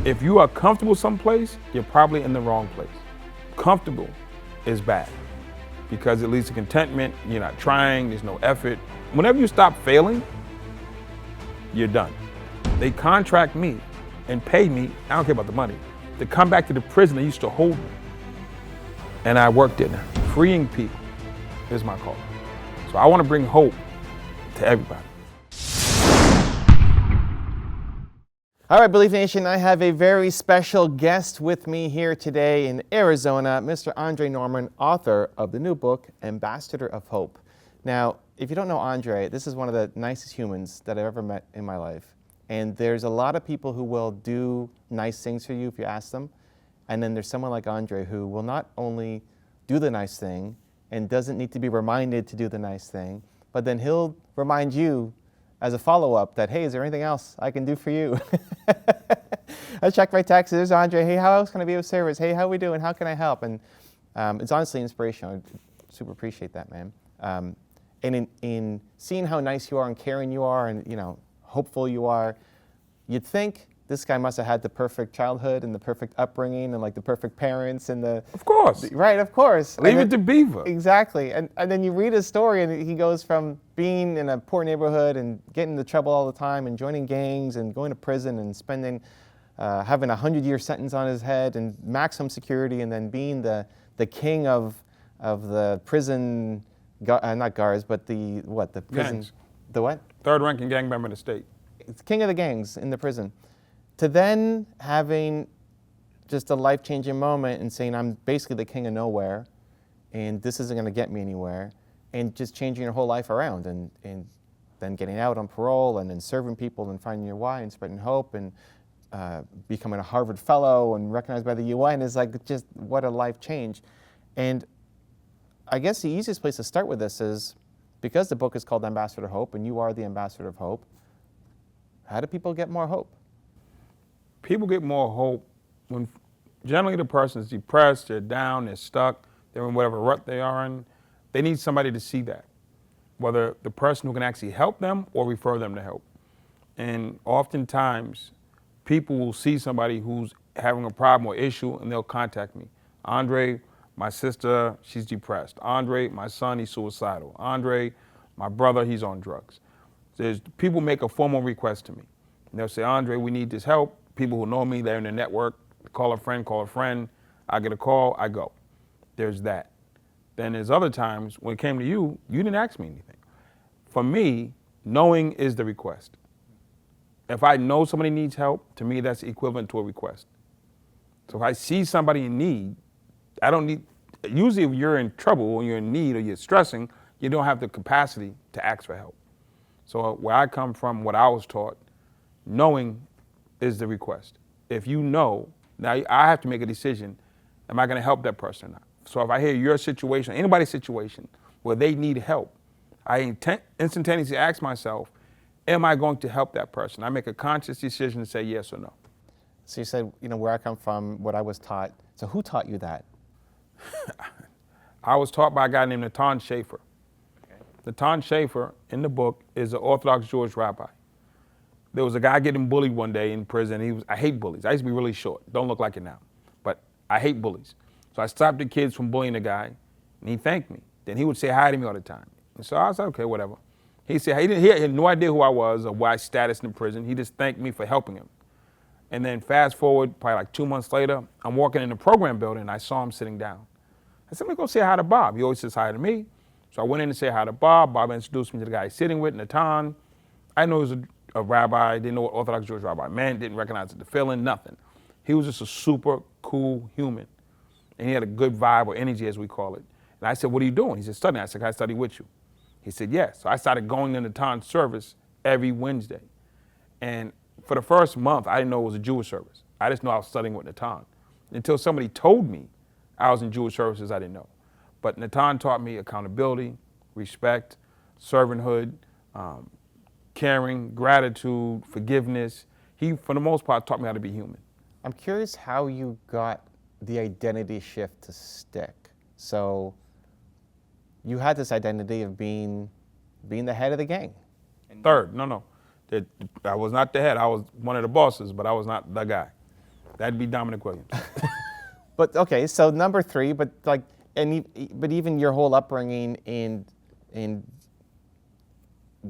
If you are comfortable someplace, you're probably in the wrong place. Comfortable is bad because it leads to contentment. You're not trying, there's no effort. Whenever you stop failing, you're done. They contract me and pay me, I don't care about the money, to come back to the prison that used to hold me. And I worked in it. Freeing people is my call. So I want to bring hope to everybody. All right, Belief Nation, I have a very special guest with me here today in Arizona, Mr. Andre Norman, author of the new book, Ambassador of Hope. Now, if you don't know Andre, this is one of the nicest humans that I've ever met in my life. And there's a lot of people who will do nice things for you if you ask them. And then there's someone like Andre who will not only do the nice thing and doesn't need to be reminded to do the nice thing, but then he'll remind you as a follow-up that, hey, is there anything else I can do for you? I checked my texts. There's Andre. Hey, how else can I be of service? Hey, how we doing? How can I help? And it's honestly inspirational. I super appreciate that, man. And in seeing how nice you are and caring you are and, you know, hopeful you are, you'd think this guy must have had the perfect childhood and the perfect upbringing and like the perfect parents and the... Of course. Right, of course. Leave it to Beaver. Exactly. And then you read his story and he goes from being in a poor neighborhood and getting into trouble all the time and joining gangs and going to prison and spending, having a 100-year sentence on his head and maximum security and then being the king of the prison, not guards, but the prison... Gangs. The what? Third ranking gang member in the state. It's king of the gangs in the prison. To then having just a life-changing moment and saying, I'm basically the king of nowhere, and this isn't going to get me anywhere, and just changing your whole life around, and then getting out on parole, and then serving people, and finding your why, and spreading hope, and becoming a Harvard Fellow, and recognized by the UN is like just what a life change. And I guess the easiest place to start with this is, because the book is called Ambassador of Hope, and you are the Ambassador of Hope, how do people get more hope? People get more hope when generally the person is depressed, they're down, they're stuck, they're in whatever rut they are in. They need somebody to see that, whether the person who can actually help them or refer them to help. And oftentimes, people will see somebody who's having a problem or issue and they'll contact me. Andre, my sister, she's depressed. Andre, my son, he's suicidal. Andre, my brother, he's on drugs. People make a formal request to me. And they'll say, Andre, we need this help. People who know me, they're in the network, call a friend, I get a call, I go. There's that. Then there's other times when it came to you, you didn't ask me anything. For me, knowing is the request. If I know somebody needs help, to me that's equivalent to a request. So if I see somebody in need, I don't need, usually if you're in trouble or you're in need or you're stressing, you don't have the capacity to ask for help. So where I come from, what I was taught, knowing is the request. If you know, now I have to make a decision, am I going to help that person or not? So if I hear your situation, anybody's situation, where they need help, I instantaneously ask myself, am I going to help that person? I make a conscious decision to say yes or no. So you said, you know, where I come from, what I was taught. So who taught you that? I was taught by a guy named Natan Schaefer. Okay. Natan Schaefer, in the book, is an Orthodox Jewish rabbi. There was a guy getting bullied one day in prison. I hate bullies. I used to be really short. Don't look like it now. But I hate bullies. So I stopped the kids from bullying the guy, and he thanked me. Then he would say hi to me all the time. And so I was like, okay, whatever. He said he had no idea who I was or my status in the prison. He just thanked me for helping him. And then fast forward, probably like 2 months later, I'm walking in the program building, and I saw him sitting down. I said, let me go say hi to Bob. He always says hi to me. So I went in to say hi to Bob. Bob introduced me to the guy he's sitting with, Natan. I know he was a rabbi, didn't know what Orthodox Jewish rabbi meant, didn't recognize the feeling, nothing. He was just a super cool human. And he had a good vibe or energy, as we call it. And I said, what are you doing? He said, studying. I said, can I study with you? He said, yes. So I started going to Natan's service every Wednesday. And for the first month, I didn't know it was a Jewish service. I just knew I was studying with Natan. Until somebody told me I was in Jewish services, I didn't know. But Natan taught me accountability, respect, servanthood, caring, gratitude, forgiveness. He, for the most part, taught me how to be human. I'm curious how you got the identity shift to stick. So you had this identity of being the head of the gang. Third, no. I was not the head. I was one of the bosses, but I was not the guy. That'd be Dominic Williams. But okay, so number 3, but like, but even your whole upbringing in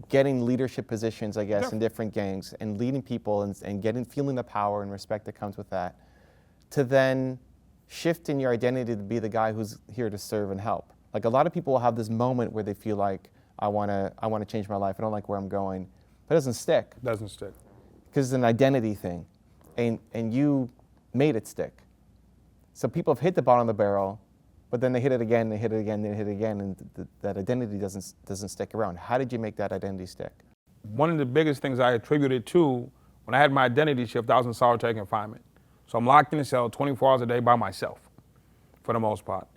getting leadership positions, I guess, in different gangs and leading people and feeling the power and respect that comes with that, to then shift in your identity to be the guy who's here to serve and help. Like a lot of people will have this moment where they feel like, I want to change my life. I don't like where I'm going, but it doesn't stick. Doesn't stick. Because it's an identity thing, and you made it stick. So people have hit the bottom of the barrel, but then they hit it again, they hit it again, they hit it again, and that identity doesn't stick around. How did you make that identity stick? One of the biggest things I attributed to, when I had my identity shift, I was in solitary confinement. So I'm locked in a cell 24 hours a day by myself, for the most part.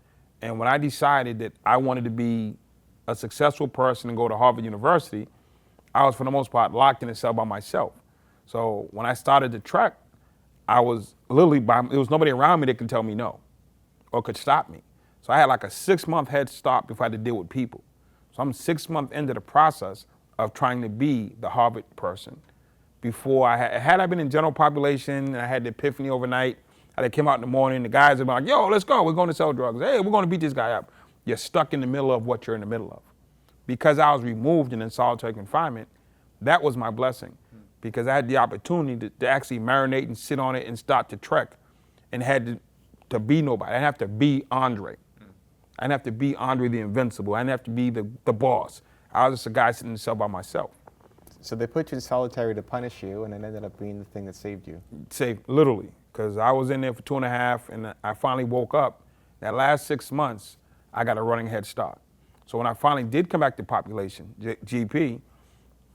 And when I decided that I wanted to be a successful person and go to Harvard University, I was, for the most part, locked in a cell by myself. So when I started to trek, I was literally there was nobody around me that could tell me no or could stop me. So I had like a 6-month head start before I had to deal with people. So I'm 6 months into the process of trying to be the Harvard person. Before had I been in general population and I had the epiphany overnight, I came out in the morning, the guys would be like, yo, let's go, we're going to sell drugs. Hey, we're going to beat this guy up. You're stuck in the middle of what you're in the middle of. Because I was removed and in solitary confinement, that was my blessing. Because I had the opportunity to actually marinate and sit on it and start to trek and had to be nobody. I didn't have to be Andre. I didn't have to be Andre the Invincible. I didn't have to be the boss. I was just a guy sitting in the cell by myself. So they put you in solitary to punish you, and it ended up being the thing that saved you. Saved, literally, because I was in there for 2.5, and I finally woke up. That last 6 months, I got a running head start. So when I finally did come back to population, GP,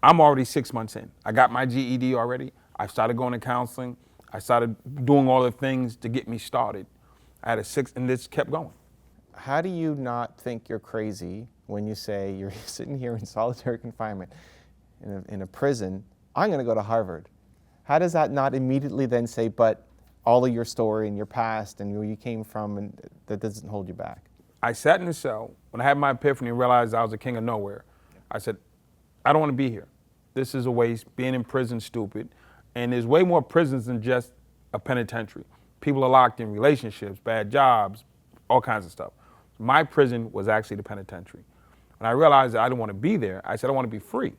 I'm already 6 months in. I got my GED already. I started going to counseling. I started doing all the things to get me started. I had and this kept going. How do you not think you're crazy when you say you're sitting here in solitary confinement in a prison, I'm going to go to Harvard? How does that not immediately then say, but all of your story and your past and where you came from, and that doesn't hold you back? I sat in the cell. When I had my epiphany and realized I was a king of nowhere, I said, I don't want to be here. This is a waste. Being in prison is stupid. And there's way more prisons than just a penitentiary. People are locked in relationships, bad jobs, all kinds of stuff. My prison was actually the penitentiary. When I realized that I didn't want to be there, I said, I want to be free.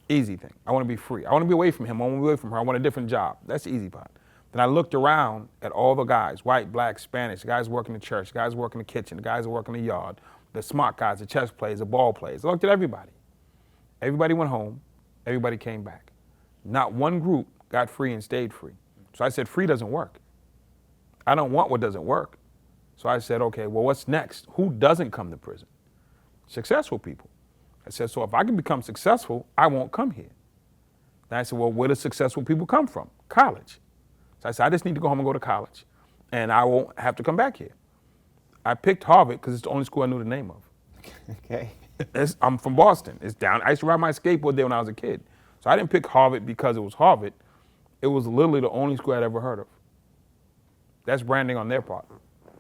Easy thing. I want to be free. I want to be away from him. I want to be away from her. I want a different job. That's the easy part. Then I looked around at all the guys, white, black, Spanish, the guys working in the church, the guys working in the kitchen, the guys that work in the yard, the smart guys, the chess players, the ball players. I looked at everybody. Everybody went home. Everybody came back. Not one group got free and stayed free. So I said, free doesn't work. I don't want what doesn't work. So I said, okay, well, what's next? Who doesn't come to prison? Successful people. I said, so if I can become successful, I won't come here. Then I said, well, where do successful people come from? College. So I said, I just need to go home and go to college, and I won't have to come back here. I picked Harvard because it's the only school I knew the name of. Okay. I'm from Boston. It's down. I used to ride my skateboard there when I was a kid. So I didn't pick Harvard because it was Harvard. It was literally the only school I'd ever heard of. That's branding on their part.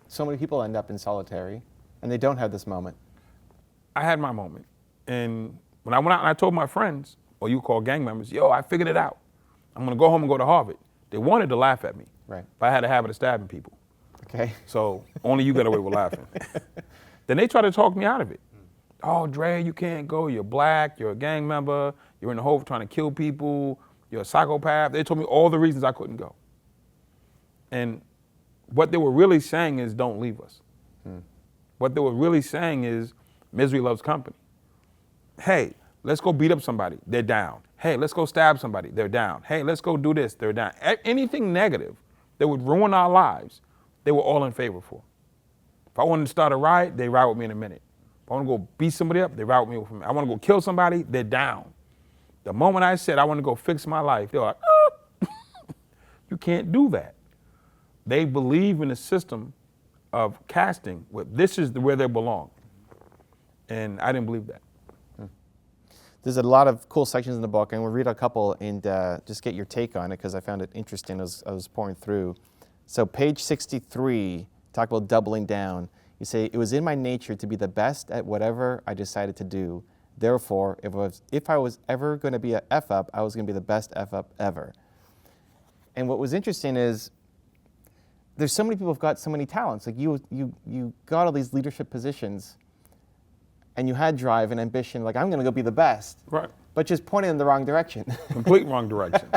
So many people end up in solitary, and they don't have this moment. I had my moment. And when I went out and I told my friends, or you call gang members, yo, I figured it out. I'm going to go home and go to Harvard. They wanted to laugh at me. Right. But I had a habit of stabbing people. Okay. So only you got away with laughing. Then they tried to talk me out of it. Oh, Dre, you can't go. You're black. You're a gang member. You're in the hole trying to kill people. You're a psychopath. They told me all the reasons I couldn't go. And what they were really saying is, don't leave us. What they were really saying is, misery loves company. Hey, let's go beat up somebody. They're down. Hey, let's go stab somebody. They're down. Hey, let's go do this. They're down. Anything negative that would ruin our lives, they were all in favor for. If I wanted to start a riot, they ride with me in a minute. If I want to go beat somebody up, they ride with me. I want to go kill somebody, they're down. The moment I said I want to go fix my life, they're like, oh, you can't do that. They believe in a system of casting where this is where they belong. And I didn't believe that. There's a lot of cool sections in the book, and we'll read a couple and just get your take on it because I found it interesting as I was pouring through. So page 63, talk about doubling down. You say, it was in my nature to be the best at whatever I decided to do. Therefore, if I was ever going to be a F-up, I was going to be the best F-up ever. And what was interesting is there's so many people who've got so many talents. Like you got all these leadership positions, and you had drive and ambition. Like, I'm going to go be the best. Right. But just pointed in the wrong direction. Complete wrong direction.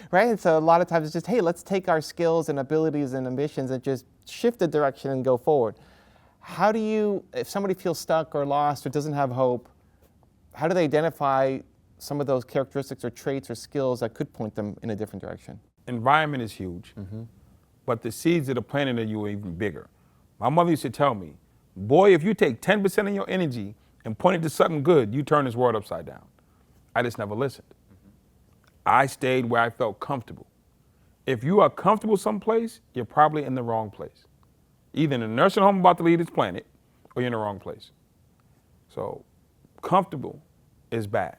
Right? And so a lot of times it's just, hey, let's take our skills and abilities and ambitions and just shift the direction and go forward. How do you, if somebody feels stuck or lost or doesn't have hope, how do they identify some of those characteristics or traits or skills that could point them in a different direction? Environment is huge, but the seeds that are planted in you are even bigger. My mother used to tell me, boy, if you take 10% of your energy and point it to something good, you turn this world upside down. I just never listened. I stayed where I felt comfortable. If you are comfortable someplace, you're probably in the wrong place. Either in a nursing home about to leave this planet, or you're in the wrong place. So comfortable is bad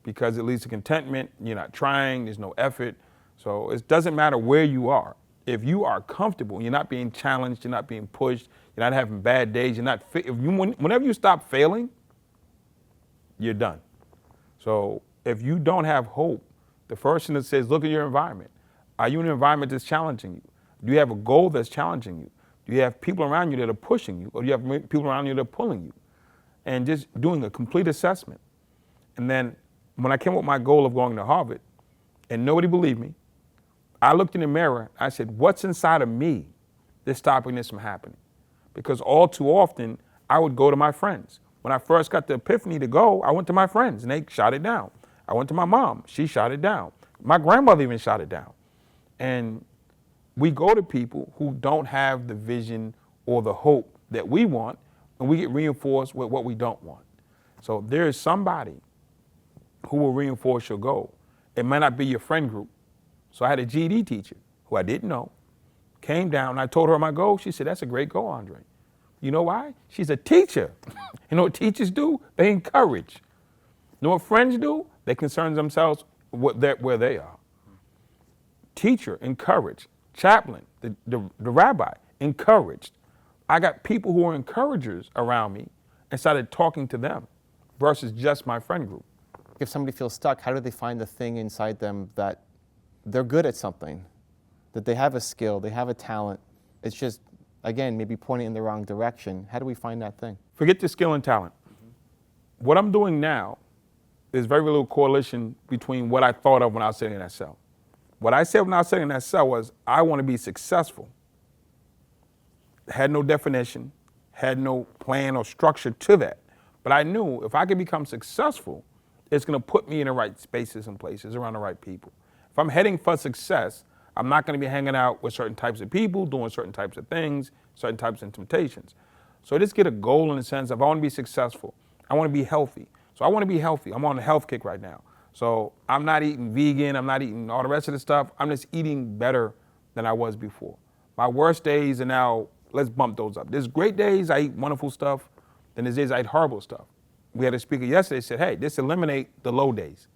because it leads to contentment. You're not trying, there's no effort. So it doesn't matter where you are. If you are comfortable, you're not being challenged, you're not being pushed, you're not having bad days, you're not, whenever you stop failing, you're done. So if you don't have hope, the first thing that says, look at your environment. Are you in an environment that's challenging you? Do you have a goal that's challenging you? Do you have people around you that are pushing you? Or do you have people around you that are pulling you? And just doing a complete assessment. And then when I came up with my goal of going to Harvard, and nobody believed me, I looked in the mirror, I said, what's inside of me that's stopping this from happening? Because all too often, I would go to my friends. When I first got the epiphany to go, I went to my friends and they shot it down. I went to my mom, she shot it down. My grandmother even shot it down. And we go to people who don't have the vision or the hope that we want, and we get reinforced with what we don't want. So there is somebody who will reinforce your goal. It might not be your friend group. So I had a GED teacher who I didn't know, came down, and I told her my goal. She said, that's a great goal, Andre. You know why? She's a teacher. You know what teachers do? They encourage. You know what friends do? They concern themselves with where they are. Teacher, encourage. Chaplain, the rabbi, encouraged. I got people who are encouragers around me and started talking to them versus just my friend group. If somebody feels stuck, how do they find the thing inside them that they're good at something, that they have a skill, they have a talent? It's just, again, maybe pointing in the wrong direction. How do we find that thing? Forget the skill and talent. What I'm doing now, there's very little correlation between what I thought of when I was sitting in that cell. What I said when I was sitting in that cell was, I want to be successful. Had no definition, had no plan or structure to that. But I knew if I could become successful, it's going to put me in the right spaces and places around the right people. If I'm heading for success, I'm not going to be hanging out with certain types of people, doing certain types of things, certain types of temptations. So I just get a goal in the sense of I want to be successful. I want to be healthy. So I want to be healthy. I'm on a health kick right now. So I'm not eating vegan. I'm not eating all the rest of the stuff. I'm just eating better than I was before. My worst days are now, let's bump those up. There's great days, I eat wonderful stuff. Then there's days I eat horrible stuff. We had a speaker yesterday said, hey, just eliminate the low days.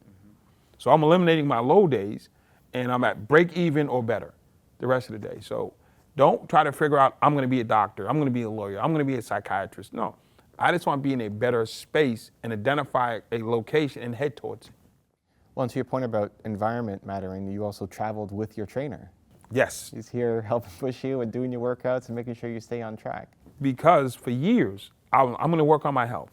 So I'm eliminating my low days and I'm at break even or better the rest of the day. So don't try to figure out, I'm going to be a doctor, I'm going to be a lawyer, I'm going to be a psychiatrist. No, I just want to be in a better space and identify a location and head towards it. Well, and to your point about environment mattering, you also traveled with your trainer. Yes. He's here helping push you and doing your workouts and making sure you stay on track. Because for years, I'm going to work on my health.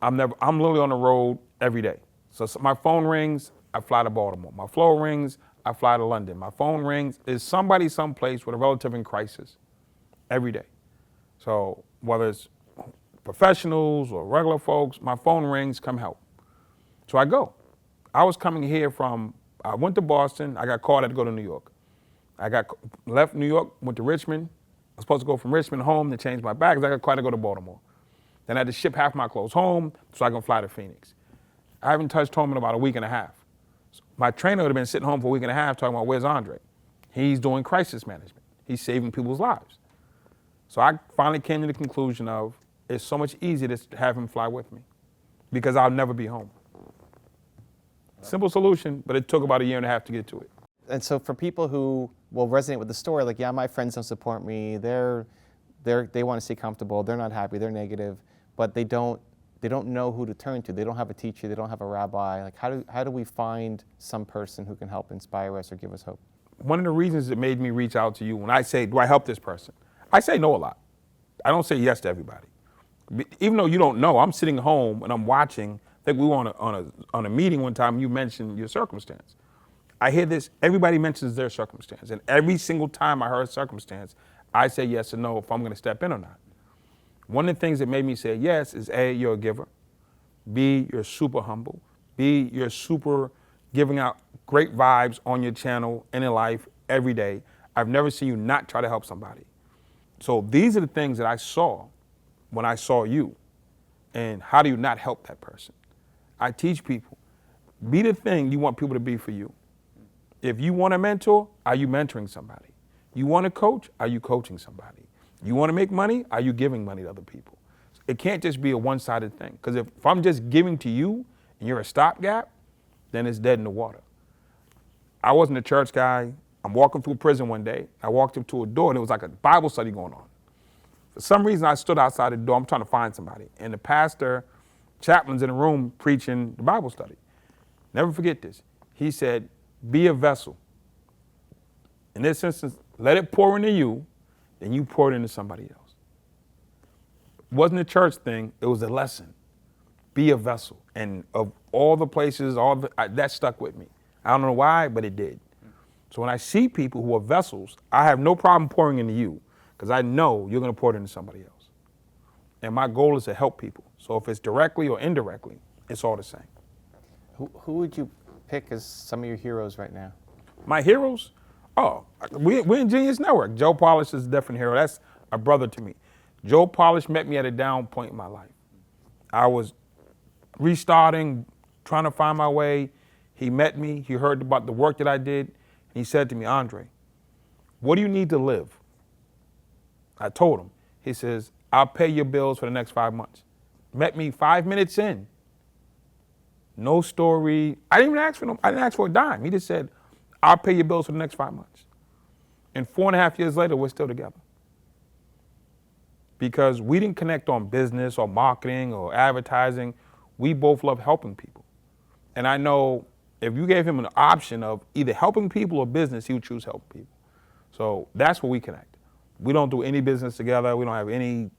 I'm literally on the road every day. So my phone rings, I fly to Baltimore. My phone rings, I fly to London. My phone rings, is somebody someplace with a relative in crisis every day. So whether it's professionals or regular folks, my phone rings, come help. So I go. I was coming here I went to Boston, I got called, I had to go to New York. Left New York, went to Richmond. I was supposed to go from Richmond home to change my bags. I got called to go to Baltimore. Then I had to ship half my clothes home so I can fly to Phoenix. I haven't touched home in about a week and a half. So my trainer would have been sitting home for a week and a half talking about, where's Andre? He's doing crisis management. He's saving people's lives. So I finally came to the conclusion of, it's so much easier to have him fly with me because I'll never be home. Simple solution, but it took about a year and a half to get to it. And so for people who will resonate with the story, like, yeah, my friends don't support me, they want to stay comfortable, they're not happy, they're negative, but they don't know who to turn to. They don't have a teacher, they don't have a rabbi. Like, how do we find some person who can help inspire us or give us hope? one of the reasons it made me reach out to you when I say, do I help this person? I say no a lot. I don't say yes to everybody. Even though you don't know, I'm sitting home and I'm watching. I think we were on a meeting one time, you mentioned your circumstance. I hear this, everybody mentions their circumstance. And every single time I heard circumstance, I say yes or no if I'm going to step in or not. One of the things that made me say yes is A, you're a giver. B, you're super humble. B, you're super giving out great vibes on your channel and in life every day. I've never seen you not try to help somebody. So these are the things that I saw when I saw you. And how do you not help that person? I teach people, be the thing you want people to be for you. If you want a mentor, are you mentoring somebody? You want a coach, are you coaching somebody? You want to make money, are you giving money to other people? It can't just be a one-sided thing. Because if I'm just giving to you and you're a stopgap, then it's dead in the water. I wasn't a church guy. I'm walking through prison one day. I walked up to a door and it was like a Bible study going on. For some reason, I stood outside the door. I'm trying to find somebody. And the pastor, chaplain's in the room preaching the Bible study. Never forget this. He said, be a vessel. In this instance, let it pour into you, then you pour it into somebody else. It wasn't a church thing. It was a lesson. Be a vessel. And of all the places, that stuck with me. I don't know why, but it did. So when I see people who are vessels, I have no problem pouring into you because I know you're going to pour it into somebody else. And my goal is to help people. So if it's directly or indirectly, it's all the same. Who would you pick as some of your heroes right now? My heroes? Oh, we're in Genius Network. Joe Polish is a different hero. That's a brother to me. Joe Polish met me at a down point in my life. I was restarting, trying to find my way. He met me. He heard about the work that I did. And he said to me, Andre, what do you need to live? I told him. He says, I'll pay your bills for the next 5 months. Met me 5 minutes in. No story. I didn't ask for a dime. He just said, I'll pay your bills for the next 5 months. And 4.5 years later, we're still together. Because we didn't connect on business or marketing or advertising. We both love helping people. And I know if you gave him an option of either helping people or business, he would choose helping people. So that's where we connect. We don't do any business together. We don't have any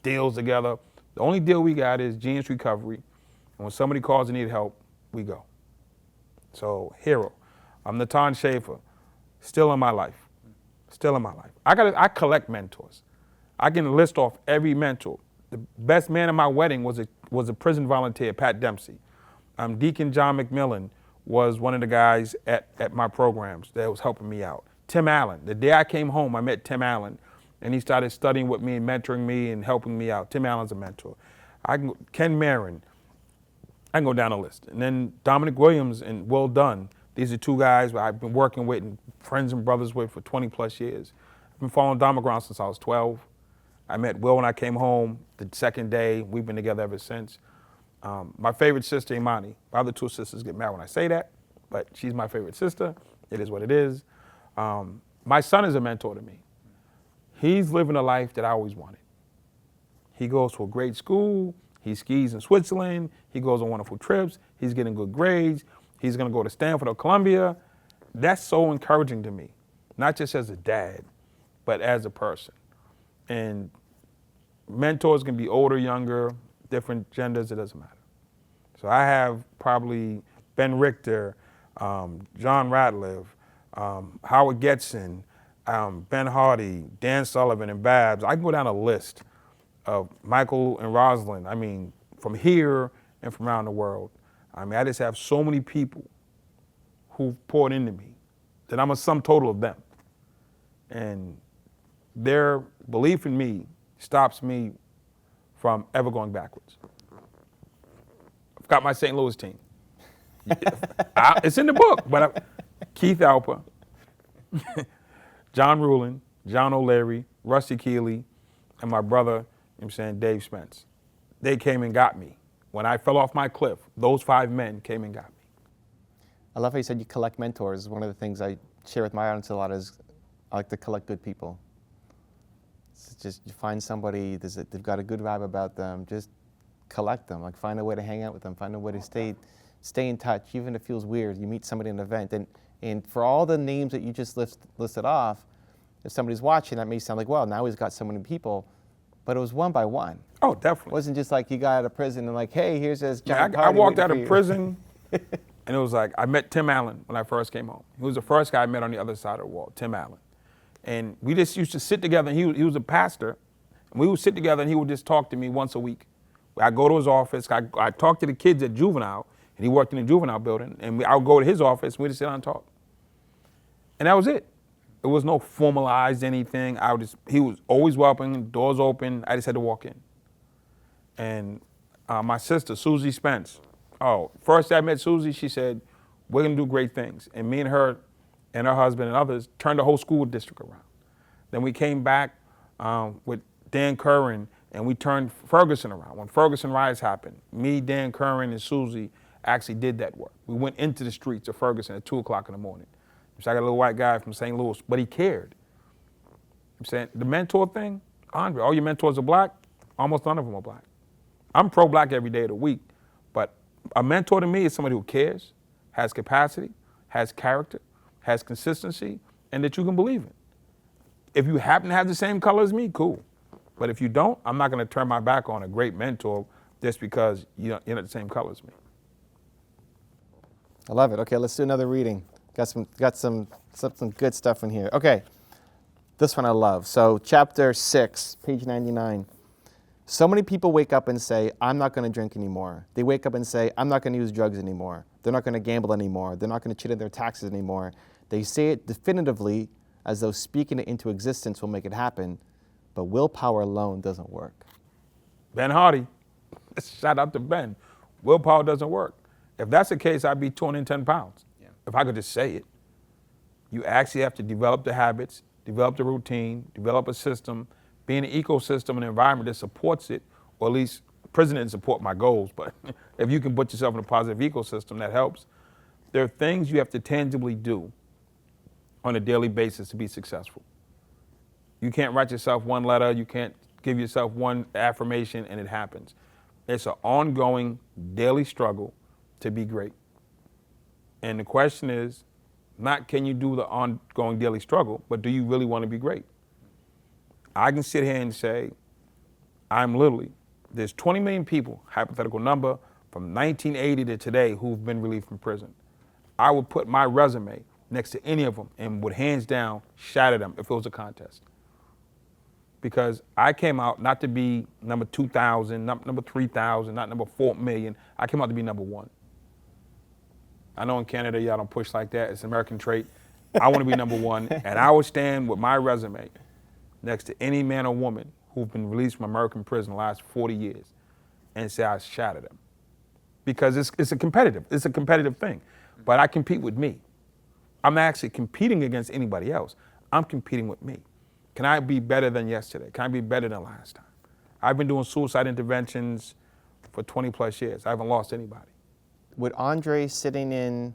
deals together. The only deal we got is Genius Recovery. And when somebody calls and need help, we go. So, hero. I'm Natan Schaefer. Still in my life. Still in my life. I collect mentors. I can list off every mentor. The best man at my wedding was a prison volunteer, Pat Dempsey. Deacon John McMillan was one of the guys at my programs that was helping me out. Tim Allen. The day I came home, I met Tim Allen, and he started studying with me and mentoring me and helping me out. Tim Allen's a mentor. Ken Marin. I can go down the list. And then Dominic Williams and Will Dunn. These are two guys I've been working with and friends and brothers with for 20 plus years. I've been following Dominic around since I was 12. I met Will when I came home the second day. We've been together ever since. My favorite sister, Imani. My other two sisters get mad when I say that, but she's my favorite sister. It is what it is. My son is a mentor to me. He's living a life that I always wanted. He goes to a great school. He skis in Switzerland. He goes on wonderful trips. He's getting good grades. He's going to go to Stanford or Columbia. That's so encouraging to me, not just as a dad, but as a person. And mentors can be older, younger, different genders, it doesn't matter. So I have probably Ben Richter, John Ratliff, Howard Getson, Ben Hardy, Dan Sullivan, and Babs. I can go down a list of Michael and Rosalind. I mean, from here and from around the world. I mean, I just have so many people who've poured into me that I'm a sum total of them. And their belief in me stops me from ever going backwards. I've got my St. Louis team. It's in the book, but Keith Alper, John Rulin, John O'Leary, Rusty Keeley, and my brother, Dave Spence. They came and got me. When I fell off my cliff, those 5 men came and got me. I love how you said you collect mentors. One of the things I share with my audience a lot is I like to collect good people. It's just you find somebody, they've got a good vibe about them, just collect them. Like find a way to hang out with them, find a way to stay in touch, even if it feels weird. You meet somebody at an event, and And for all the names that you just listed off, if somebody's watching, that may sound like, well, now he's got so many people. But it was one by one. Oh, It definitely. wasn't just like you got out of prison and like, hey, here's this Yeah, giant I party walked waiting out for of you. prison, and it was like, I met Tim Allen when I first came home. He was the first guy I met on the other side of the wall, Tim Allen. And we just used to sit together, and he was a pastor, and we would sit together, and he would just talk to me once a week. I'd go to his office, I'd talk to the kids at juvenile, and he worked in the juvenile building, and I would go to his office, and we'd just sit down and talk. And that was it. There was no formalized anything. He was always welcoming, doors open. I just had to walk in. And my sister, Susie Spence, first day I met Susie, she said, we're gonna do great things. And me and her husband and others turned the whole school district around. Then we came back with Dan Curran, and we turned Ferguson around. When Ferguson riots happened, me, Dan Curran, and Susie actually did that work. We went into the streets of Ferguson at 2 o'clock in the morning. So I got a little white guy from St. Louis, but he cared. I'm saying the mentor thing, Andre, all your mentors are black, almost none of them are black. I'm pro-black every day of the week, but a mentor to me is somebody who cares, has capacity, has character, has consistency, and that you can believe in. If you happen to have the same color as me, cool. But if you don't, I'm not gonna turn my back on a great mentor just because you're not the same color as me. I love it. Okay, let's do another reading. Got some good stuff in here. Okay, this one I love. So chapter 6, page 99. So many people wake up and say, I'm not going to drink anymore. They wake up and say, I'm not going to use drugs anymore. They're not going to gamble anymore. They're not going to cheat on their taxes anymore. They say it definitively as though speaking it into existence will make it happen, but willpower alone doesn't work. Ben Hardy, shout out to Ben. Willpower doesn't work. If that's the case, I'd be 210 pounds. Yeah. If I could just say it. You actually have to develop the habits, develop the routine, develop a system, be in an ecosystem and environment that supports it, or at least prison didn't support my goals, but if you can put yourself in a positive ecosystem, that helps. There are things you have to tangibly do on a daily basis to be successful. You can't write yourself one letter, you can't give yourself one affirmation and it happens. It's an ongoing daily struggle to be great. And the question is, not can you do the ongoing daily struggle, but do you really want to be great? I can sit here and say, there's 20 million people, hypothetical number, from 1980 to today who've been relieved from prison. I would put my resume next to any of them and would hands down shatter them if it was a contest. Because I came out not to be number 2,000, not number 3,000, not number 4 million. I came out to be number 1. I know in Canada, y'all don't push like that. It's an American trait. I want to be number 1, and I would stand with my resume next to any man or woman who've been released from American prison the last 40 years and say I shattered them. Because it's a competitive thing. But I compete with me. I'm actually competing against anybody else. I'm competing with me. Can I be better than yesterday? Can I be better than last time? I've been doing suicide interventions for 20 plus years. I haven't lost anybody. Would Andre sitting in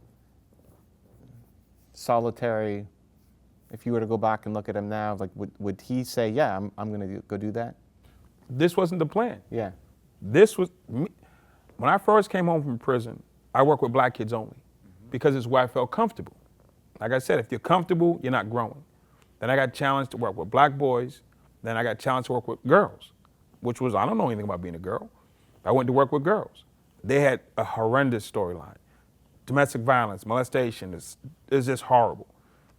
solitary, if you were to go back and look at him now, like would he say, yeah, I'm going to go do that? This wasn't the plan. Yeah. This was me. When I first came home from prison, I worked with black kids only because it's where I felt comfortable. Like I said, if you're comfortable, you're not growing. Then I got challenged to work with black boys. Then I got challenged to work with girls, which was, I don't know anything about being a girl. I went to work with girls. They had a horrendous storyline. Domestic violence, molestation, is just horrible.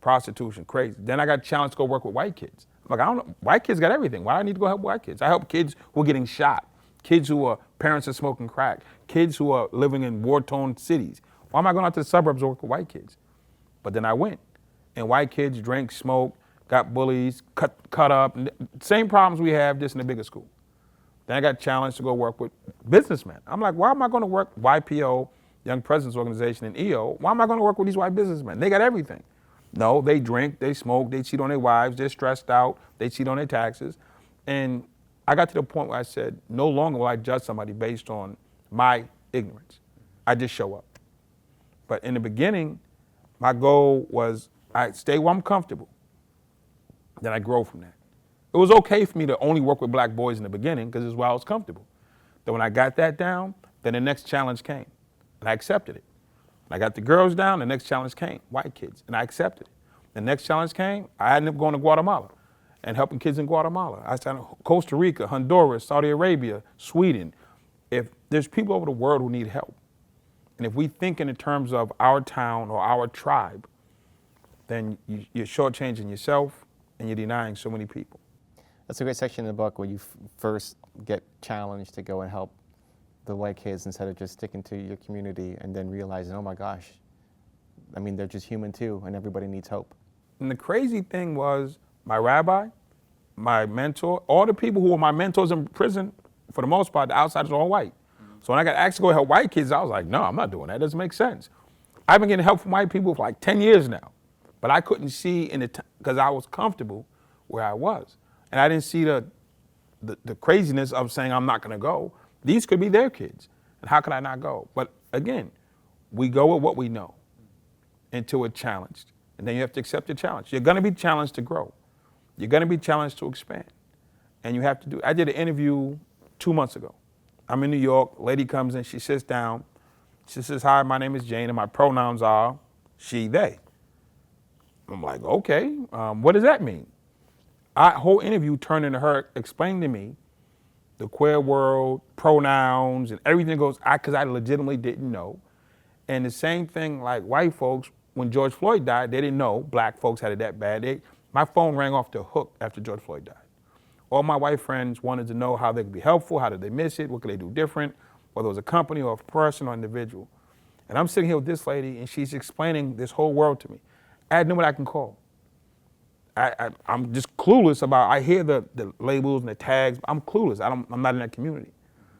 Prostitution, crazy. Then I got challenged to go work with white kids. Like, I don't know, white kids got everything. Why do I need to go help white kids? I help kids who are getting shot, kids who are parents are smoking crack, kids who are living in war-torn cities. Why am I going out to the suburbs to work with white kids? But then I went, and white kids drank, smoked, got bullies, cut up, same problems we have, just in a bigger school. Then I got challenged to go work with businessmen. I'm like, why am I going to work YPO, Young Presidents Organization, and EO? Why am I going to work with these white businessmen? They got everything. No, they drink, they smoke, they cheat on their wives, they're stressed out, they cheat on their taxes. And I got to the point where I said, no longer will I judge somebody based on my ignorance. I just show up. But in the beginning, my goal was I stay where I'm comfortable. Then I grow from that. It was okay for me to only work with black boys in the beginning because it's where I was comfortable. Then when I got that down, then the next challenge came, and I accepted it. I got the girls down, the next challenge came, white kids, and I accepted it. The next challenge came, I ended up going to Guatemala and helping kids in Guatemala. I started Costa Rica, Honduras, Saudi Arabia, Sweden. If there's people over the world who need help, and if we think in terms of our town or our tribe, then you're shortchanging yourself and you're denying so many people. That's a great section in the book where you first get challenged to go and help the white kids instead of just sticking to your community and then realizing, oh my gosh, I mean, they're just human too, and everybody needs hope. And the crazy thing was, my rabbi, my mentor, all the people who were my mentors in prison, for the most part, the outsiders are all white. So when I got asked to go help white kids, I was like, no, I'm not doing that. It doesn't make sense. I've been getting help from white people for like 10 years now, but I couldn't see because I was comfortable where I was. And I didn't see the craziness of saying I'm not gonna go. These could be their kids, and how could I not go? But again, we go with what we know until we're challenged, and then you have to accept the challenge. You're gonna be challenged to grow. You're gonna be challenged to expand, and you have to do. I did an interview 2 months ago. I'm in New York, lady comes in, she sits down, she says, hi, my name is Jane, and my pronouns are she, they. I'm like, okay, what does that mean? Whole interview turned into her explaining to me the queer world, pronouns, and everything goes, because I legitimately didn't know. And the same thing, like white folks, when George Floyd died, they didn't know black folks had it that bad. My phone rang off the hook after George Floyd died. All my white friends wanted to know how they could be helpful, how did they miss it, what could they do different, whether it was a company or a person or individual. And I'm sitting here with this lady, and she's explaining this whole world to me. I had nobody I can call. I'm just clueless about, I hear the labels and the tags, but I'm clueless. I'm not in that community.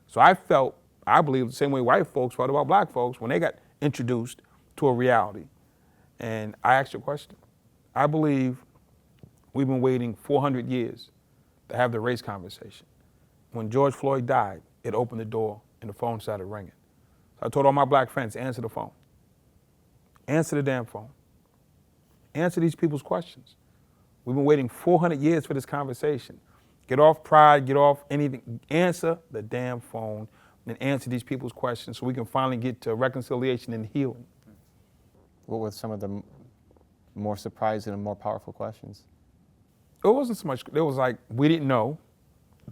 So I believe the same way white folks felt about black folks when they got introduced to a reality. And I asked a question. I believe we've been waiting 400 years to have the race conversation. When George Floyd died, it opened the door and the phone started ringing. So I told all my black friends, answer the phone. Answer the damn phone. Answer these people's questions. We've been waiting 400 years for this conversation. Get off pride, get off anything. Answer the damn phone and answer these people's questions so we can finally get to reconciliation and healing. What were some of the more surprising and more powerful questions? It wasn't so much, it was like, we didn't know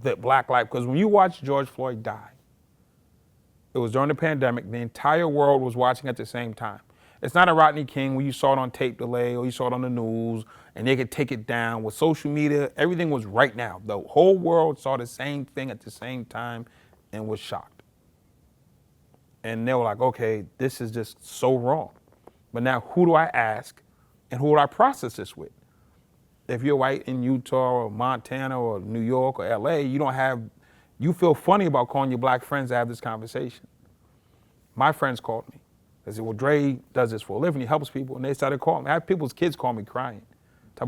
that black life, because when you watch George Floyd die, it was during the pandemic, the entire world was watching at the same time. It's not a Rodney King where you saw it on tape delay or you saw it on the news and they could take it down. With social media, everything was right now. The whole world saw the same thing at the same time and was shocked. And they were like, okay, this is just so wrong. But now who do I ask and who do I process this with? If you're white in Utah or Montana or New York or LA, you feel funny about calling your black friends to have this conversation. My friends called me. They said, well, Dre does this for a living, he helps people, and they started calling me. I had people's kids call me crying.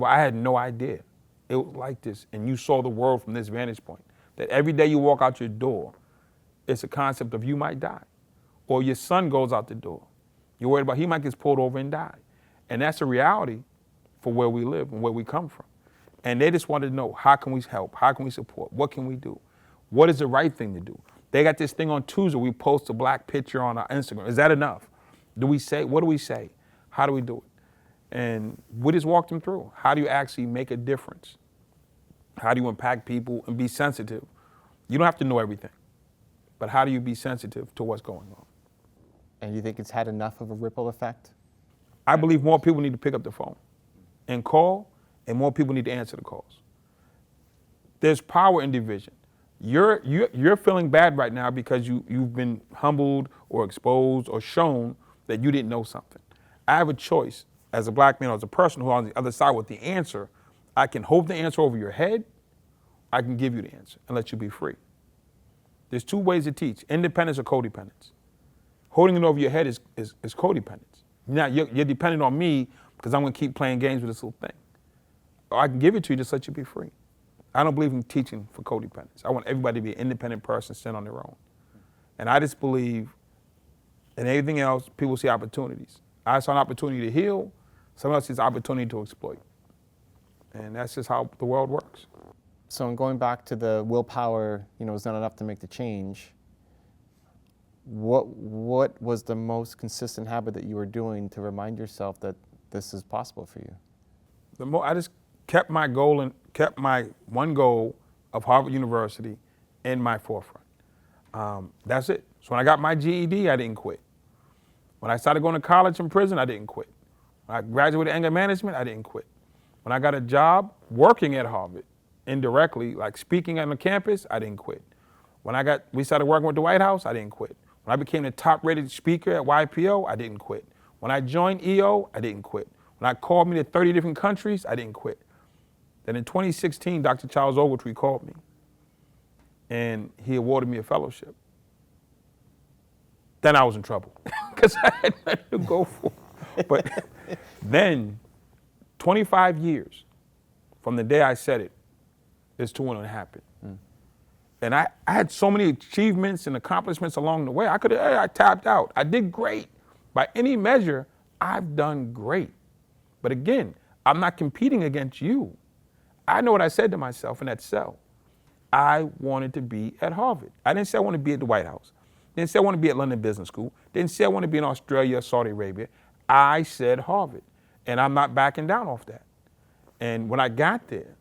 I had no idea it was like this, and you saw the world from this vantage point. That every day you walk out your door, it's a concept of you might die. Or your son goes out the door. You're worried about he might get pulled over and die. And that's a reality for where we live and where we come from. And they just wanted to know, how can we help? How can we support? What can we do? What is the right thing to do? They got this thing on Tuesday, we post a black picture on our Instagram. Is that enough? What do we say? How do we do it? And we just walked them through. How do you actually make a difference? How do you impact people and be sensitive? You don't have to know everything, but how do you be sensitive to what's going on? And you think it's had enough of a ripple effect? I believe more people need to pick up the phone and call, and more people need to answer the calls. There's power in division. You're feeling bad right now because you've been humbled or exposed or shown that you didn't know something. I have a choice as a black man or as a person who's on the other side with the answer. I can hold the answer over your head. I can give you the answer and let you be free. There's two ways to teach, independence or codependence. Holding it over your head is codependence. Now you're dependent on me because I'm gonna keep playing games with this little thing. Or I can give it to you, just let you be free. I don't believe in teaching for codependence. I want everybody to be an independent person, stand on their own. And I just believe in everything else, people see opportunities. I saw an opportunity to heal, someone else sees opportunity to exploit. And that's just how the world works. So in going back to the willpower, is not enough to make the change, what was the most consistent habit that you were doing to remind yourself that this is possible for you? I just kept my goal and kept my one goal of Harvard University in my forefront. That's it. So when I got my GED, I didn't quit. When I started going to college and prison, I didn't quit. When I graduated anger management, I didn't quit. When I got a job working at Harvard, indirectly, like speaking on the campus, I didn't quit. When we started working with the White House, I didn't quit. When I became the top-rated speaker at YPO, I didn't quit. When I joined EO, I didn't quit. When I called me to 30 different countries, I didn't quit. Then in 2016, Dr. Charles Ogletree called me, and he awarded me a fellowship. Then I was in trouble because I had nothing to go for. But then, 25 years from the day I said it, this too wouldn't happen. And I had so many achievements and accomplishments along the way. I tapped out. I did great. By any measure, I've done great. But again, I'm not competing against you. I know what I said to myself in that cell. I wanted to be at Harvard. I didn't say I wanted to be at the White House. Didn't say I want to be at London Business School. Didn't say I want to be in Australia or Saudi Arabia. I said Harvard. And I'm not backing down off that. And when I got there,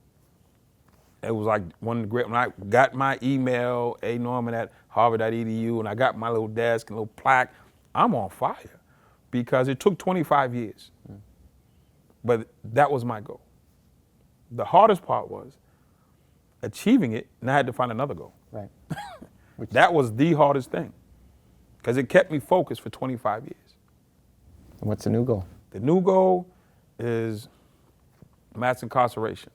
it was like when I got my email, anorman@harvard.edu, and I got my little desk and little plaque, I'm on fire because it took 25 years. But that was my goal. The hardest part was achieving it, and I had to find another goal. Right. That was the hardest thing because it kept me focused for 25 years. And what's the new goal? The new goal is mass incarceration.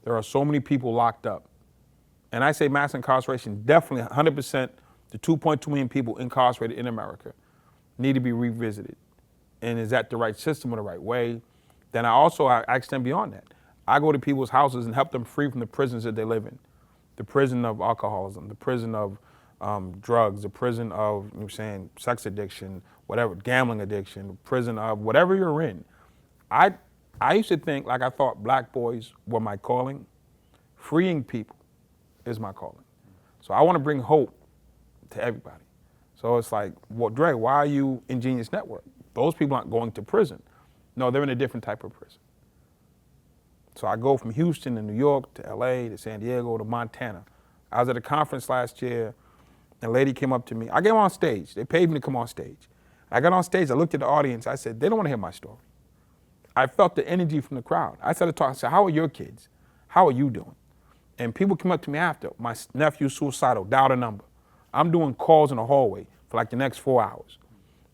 There are so many people locked up. And I say mass incarceration, definitely 100%, the 2.2 million people incarcerated in America need to be revisited. And is that the right system or the right way? Then I extend beyond that. I go to people's houses and help them free from the prisons that they live in. The prison of alcoholism, the prison of drugs, the prison of, sex addiction, whatever, gambling addiction, the prison of whatever you're in. I used to think, like I thought black boys were my calling. Freeing people is my calling. So I want to bring hope to everybody. So it's like, well, Dre, why are you in Genius Network? Those people aren't going to prison. No, they're in a different type of prison. So I go from Houston to New York to LA to San Diego to Montana. I was at a conference last year, and a lady came up to me. I came on stage. They paid me to come on stage. I got on stage, I looked at the audience, I said, they don't want to hear my story. I felt the energy from the crowd. I started talking, I said, how are your kids? How are you doing? And people came up to me after, my nephew's suicidal, dial the number. I'm doing calls in the hallway for like the next 4 hours.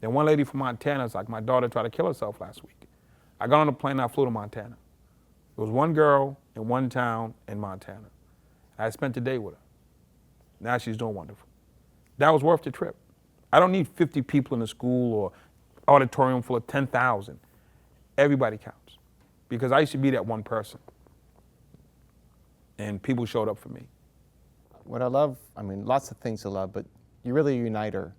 Then one lady from Montana was like, my daughter tried to kill herself last week. I got on a plane and I flew to Montana. There was one girl in one town in Montana. I spent the day with her. Now she's doing wonderful. That was worth the trip. I don't need 50 people in the school or auditorium full of 10,000. Everybody counts. Because I used to be that one person. And people showed up for me. What I love, lots of things to love, but you're really a uniter.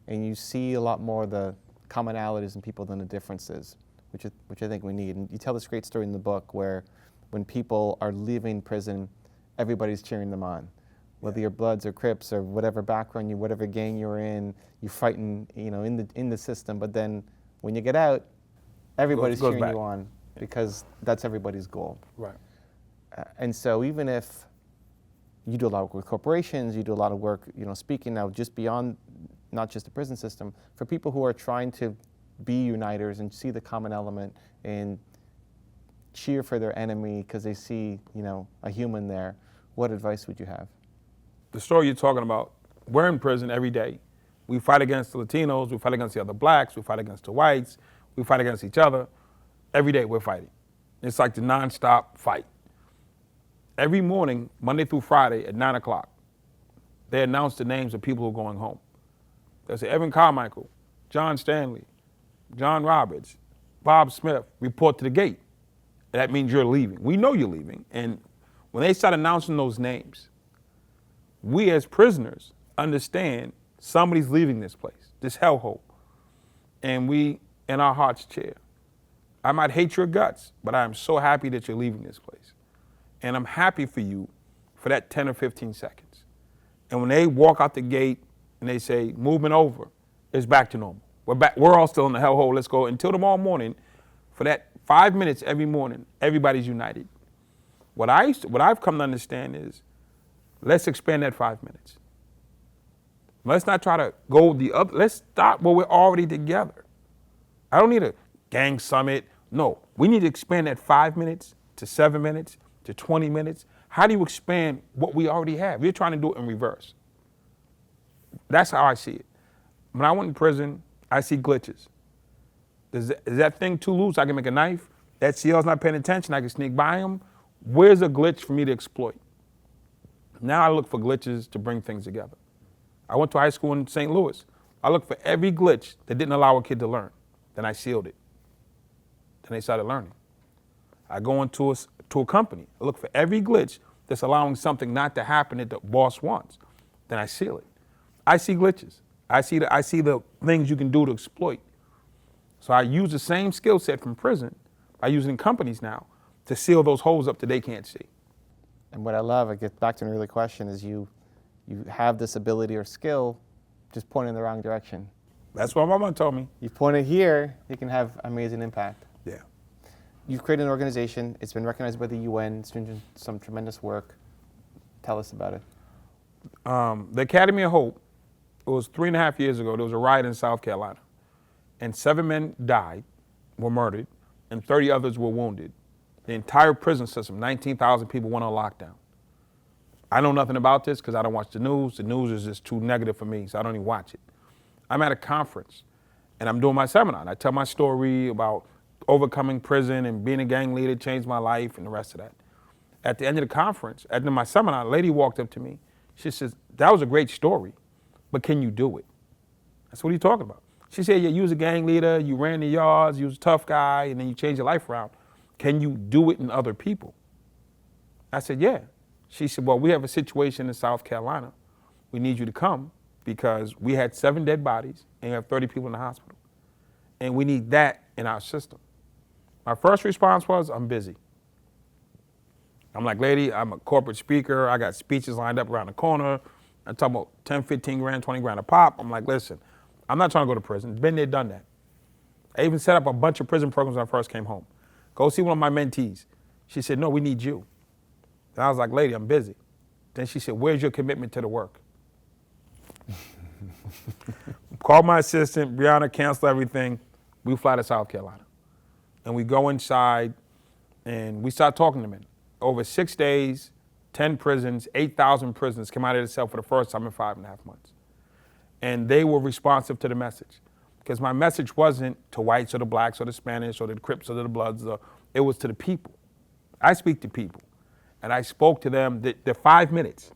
And you see a lot more of the commonalities in people than the differences, which I think we need. And you tell this great story in the book where when people are leaving prison, everybody's cheering them on. Whether you're Bloods or Crips or whatever background whatever gang you're in, you're fighting, in the system. But then when you get out, everybody's cheering you on because that's everybody's goal. Right. And so even if you do a lot of work with corporations, you do a lot of work, speaking now just beyond not just the prison system, for people who are trying to be uniters and see the common element and cheer for their enemy because they see, a human there, what advice would you have? The story you're talking about, we're in prison every day. We fight against the Latinos, we fight against the other blacks, we fight against the whites, we fight against each other. Every day we're fighting. It's like the nonstop fight. Every morning, Monday through Friday at 9 o'clock, they announce the names of people who are going home. They say, Evan Carmichael, John Stanley, John Roberts, Bob Smith, report to the gate. And that means you're leaving. We know you're leaving. And when they start announcing those names, we as prisoners understand somebody's leaving this place, this hellhole. And we, in our hearts, cheer. I might hate your guts, but I am so happy that you're leaving this place. And I'm happy for you for that 10 or 15 seconds. And when they walk out the gate and they say, movement over, it's back to normal. We're all still in the hellhole. Let's go until tomorrow morning. For that 5 minutes every morning, everybody's united. What I've come to understand is, let's expand that 5 minutes. Let's not try to go the other. Let's stop where we're already together. I don't need a gang summit. No, we need to expand that 5 minutes to 7 minutes to 20 minutes. How do you expand what we already have? We're trying to do it in reverse. That's how I see it. When I went in prison, I see glitches. Is that thing too loose? I can make a knife. That CL's not paying attention. I can sneak by him. Where's a glitch for me to exploit? Now I look for glitches to bring things together. I went to high school in St. Louis. I looked for every glitch that didn't allow a kid to learn. Then I sealed it. Then they started learning. I go into a company. I look for every glitch that's allowing something not to happen that the boss wants. Then I seal it. I see glitches. I see the things you can do to exploit. So I use the same skill set from prison by using companies now to seal those holes up that they can't see. And what I love, I get back to an earlier question, is you have this ability or skill, just pointing in the wrong direction. That's what my mama told me. You point it here, you can have amazing impact. Yeah. You've created an organization. It's been recognized by the UN. It's doing some tremendous work. Tell us about it. The Academy of Hope, it was 3.5 years ago. There was a riot in South Carolina, and 7 men died, were murdered, and 30 others were wounded. The entire prison system, 19,000 people went on lockdown. I know nothing about this because I don't watch the news. The news is just too negative for me, so I don't even watch it. I'm at a conference, and I'm doing my seminar, and I tell my story about overcoming prison and being a gang leader, changed my life, and the rest of that. At the end of the conference, at the end of my seminar, a lady walked up to me. She says, "That was a great story, but can you do it?" I said, "What are you talking about?" She said, "Yeah, you was a gang leader, you ran the yards, you was a tough guy, and then you changed your life around. Can you do it in other people?" I said, "Yeah." She said, "Well, we have a situation in South Carolina. We need you to come because we had 7 dead bodies and we have 30 people in the hospital. And we need that in our system." My first response was, "I'm busy." I'm like, "Lady, I'm a corporate speaker. I got speeches lined up around the corner. I'm talking about 10, 15 grand, 20 grand a pop." I'm like, "Listen, I'm not trying to go to prison. Been there, done that." I even set up a bunch of prison programs when I first came home. Go see one of my mentees. She said, "No, we need you." And I was like, "Lady, I'm busy." Then she said, "Where's your commitment to the work?" Called my assistant, Brianna, cancel everything. We fly to South Carolina. And we go inside and we start talking to men. Over 6 days, 10 prisons, 8,000 prisoners came out of the cell for the first time in 5.5 months. And they were responsive to the message. Because my message wasn't to whites or the blacks or the Spanish or the Crips or the Bloods. It was to the people. I speak to people. And I spoke to them the 5 minutes.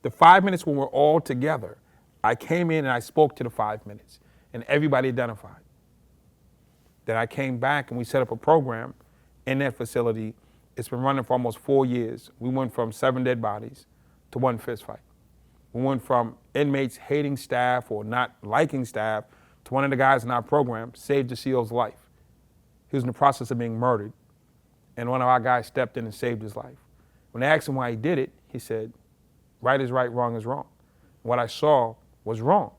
The 5 minutes when we're all together, I came in and I spoke to the 5 minutes. And everybody identified. Then I came back and we set up a program in that facility. It's been running for almost 4 years. We went from 7 dead bodies to 1 fist fight. We went from inmates hating staff or not liking staff to one of the guys in our program saved the CEO's life. He was in the process of being murdered, and one of our guys stepped in and saved his life. When they asked him why he did it, he said, "Right is right, wrong is wrong. What I saw was wrong."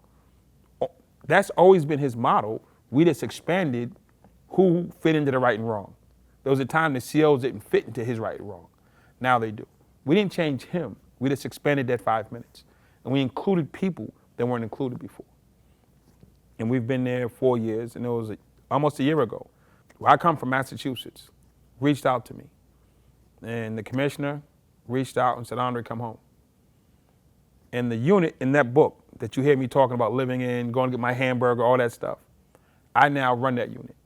That's always been his motto. We just expanded who fit into the right and wrong. There was a time the CEOs didn't fit into his right and wrong. Now they do. We didn't change him. We just expanded that 5 minutes. And we included people that weren't included before. And we've been there 4 years, and it was almost a year ago. I come from Massachusetts, reached out to me. And the commissioner reached out and said, "Andre, come home." And the unit in that book that you hear me talking about living in, going to get my hamburger, all that stuff, I now run that unit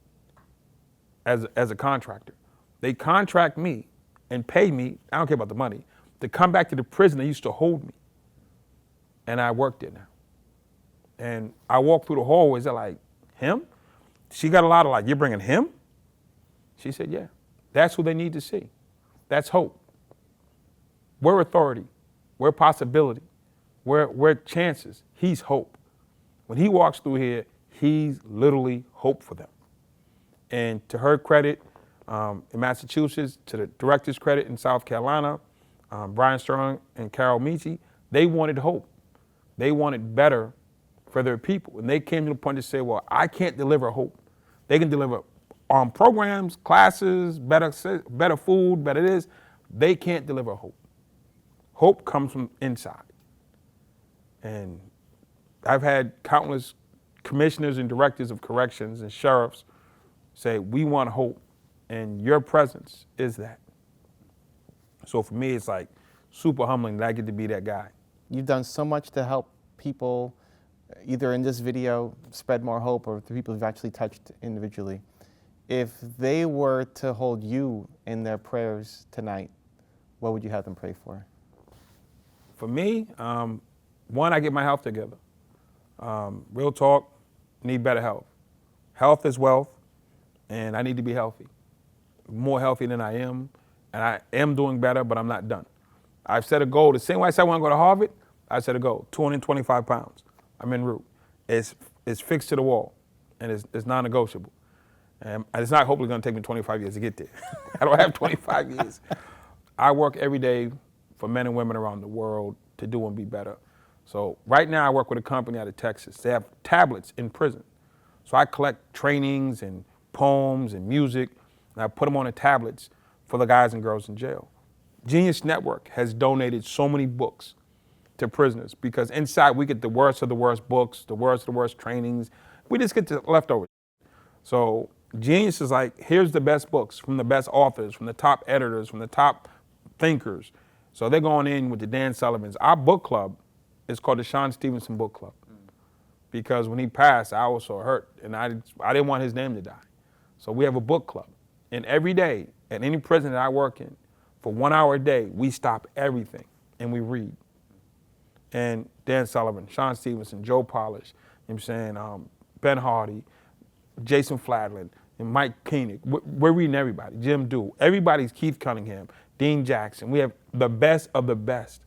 as a contractor. They contract me and pay me, I don't care about the money, to come back to the prison that used to hold me. And I work there now. And I walk through the hallways, they're like, "Him?" She got a lot of like, "You're bringing him?" She said, "Yeah." That's who they need to see. That's hope. We're authority. We're possibility. We're chances. He's hope. When he walks through here, he's literally hope for them. And to her credit, in Massachusetts, to the director's credit in South Carolina, Brian Sterling and Carol Michi, they wanted hope. They wanted better for their people. And they came to the point to say, well, I can't deliver hope. They can deliver programs, classes, better food, better this. They can't deliver hope. Hope comes from inside. And I've had countless commissioners and directors of corrections and sheriffs say, we want hope, and your presence is that. So for me, it's like super humbling that I get to be that guy. You've done so much to help people, either in this video, spread more hope, or the people you've actually touched individually. If they were to hold you in their prayers tonight, what would you have them pray for? For me, one, I get my health together. Real talk, need better health. Health is wealth, and I need to be healthy. More healthy than I am, and I am doing better, but I'm not done. I've set a goal, the same way I said I want to go to Harvard, I set a goal, 225 pounds. I'm en route. It's fixed to the wall, and it's non-negotiable. And it's not hopefully going to take me 25 years to get there. I don't have 25 years. I work every day for men and women around the world to do and be better. So right now I work with a company out of Texas. They have tablets in prison. So I collect trainings and poems and music, and I put them on the tablets for the guys and girls in jail. Genius Network has donated so many books to prisoners because inside we get the worst of the worst books, the worst of the worst trainings. We just get the leftovers. So Genius is like, here's the best books from the best authors, from the top editors, from the top thinkers. So they're going in with the Dan Sullivans. Our book club is called the Sean Stevenson Book Club because when he passed, I was so hurt, and I didn't want his name to die. So we have a book club. And every day, at any prison that I work in, for 1 hour a day, we stop everything and we read. And Dan Sullivan, Sean Stevenson, Joe Polish, you know what I'm saying, Ben Hardy, Jason Fladlin, and Mike Koenig. We're reading everybody. Jim Dewey. Everybody's Keith Cunningham, Dean Jackson. We have the best of the best.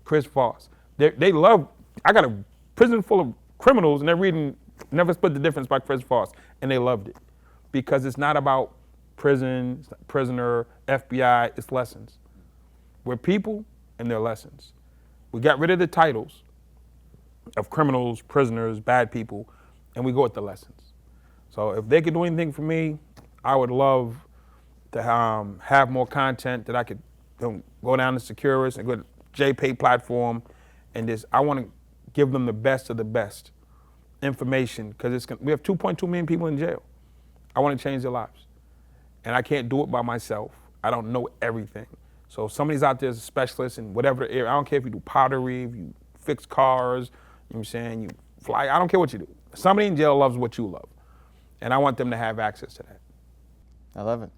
Chris Voss. They love, I got a prison full of criminals and they're reading Never Split the Difference by Chris Voss, and they loved it. Because it's not about prison, prisoner, FBI, it's lessons. We're people and they're lessons. We got rid of the titles of criminals, prisoners, bad people, and we go with the lessons. So if they could do anything for me, I would love to have more content that I could go down to Securus and go to JPay platform, and I want to give them the best of the best information because we have 2.2 million people in jail. I want to change their lives, and I can't do it by myself. I don't know everything. So if somebody's out there as a specialist in whatever area, I don't care if you do pottery, if you fix cars, you know what I'm saying, you fly, I don't care what you do. Somebody in jail loves what you love. And I want them to have access to that. I love it.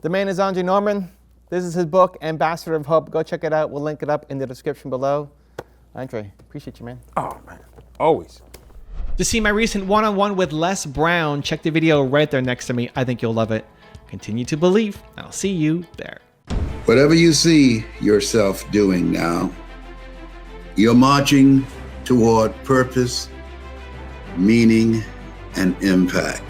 The man is Andre Norman. This is his book, Ambassador of Hope. Go check it out. We'll link it up in the description below. Andre, appreciate you, man. Oh, man. Always. To see my recent one-on-one with Les Brown, check the video right there next to me. I think you'll love it. Continue to believe. I'll see you there. Whatever you see yourself doing now, you're marching toward purpose, meaning, and impact.